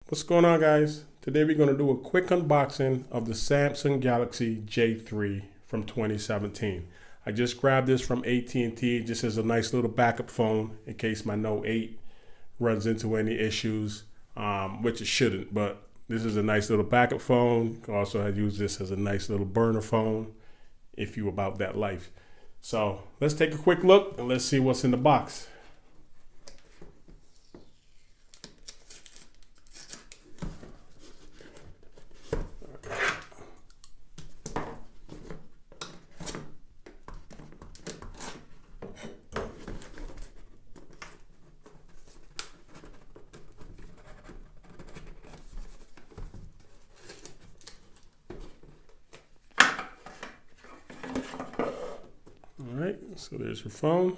What's going on, guys? Today we're going to do a quick unboxing of the Samsung Galaxy J3 from 2017. I just grabbed this from AT&T just as a nice little backup phone in case my Note 8 runs into any issues, which it shouldn't, but this is a nice little backup phone. You can also use this as a nice little burner phone if you're about that life. So let's take a quick look and let's see what's in the box. All right, so there's your phone.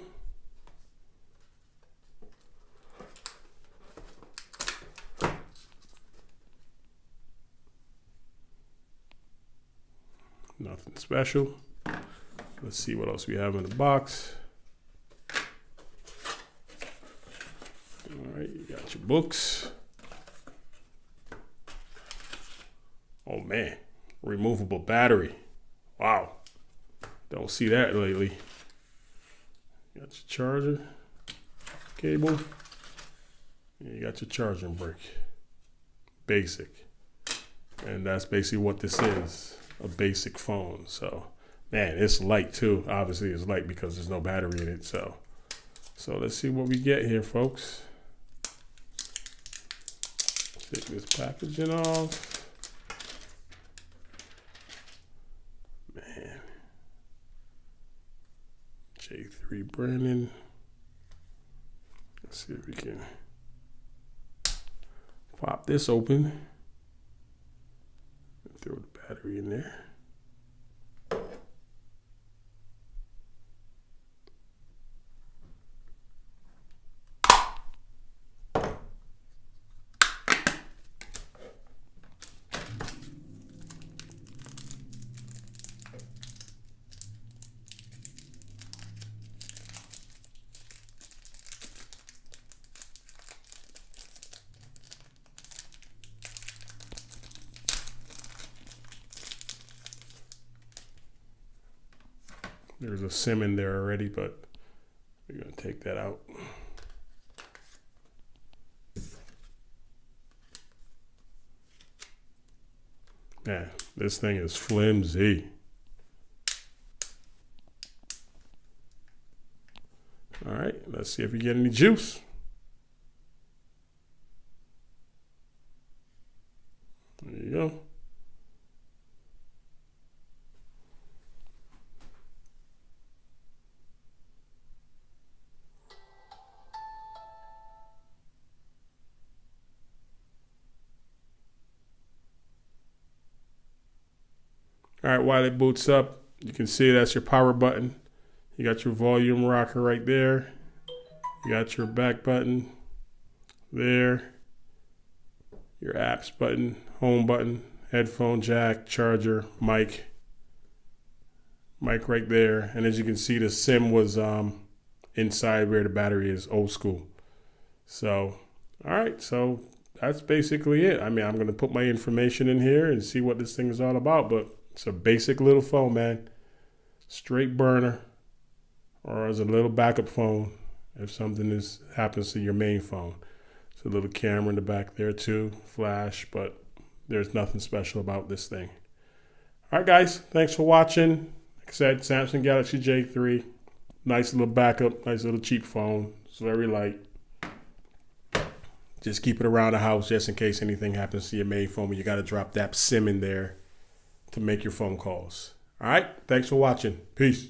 Nothing special. Let's see what else we have in the box. All right, you got your books. Oh man, removable battery. Wow. Don't see that lately. Got your charger cable. And you got your charging brick. Basic. And that's basically what this is. A basic phone. So, man, it's light too. Obviously it's light because there's no battery in it. So let's see what we get here, folks. Take this packaging off. Man. J3 branding. Let's see if we can pop this open and throw the battery in there. There's a SIM in there already, but we're going to take that out. Man, this thing is flimsy. All right, let's see if we get any juice. There you go. All right, while it boots up, you can see that's your power button. You got your volume rocker right there. You got your back button there. Your apps button, home button, headphone jack, charger, mic. Mic right there. And as you can see, the SIM was inside where the battery is, old school. So, all right, so that's basically it. I mean, I'm going to put my information in here and see what this thing is all about, but it's a basic little phone, man. Straight burner, or as a little backup phone if something happens to your main phone. It's a little camera in the back there too, flash, but there's nothing special about this thing. All right, guys, thanks for watching. Like I said, Samsung Galaxy J3. Nice little backup, nice little cheap phone. It's very light. Just keep it around the house just in case anything happens to your main phone when you got to drop that SIM in there to make your phone calls. All right, thanks for watching. Peace.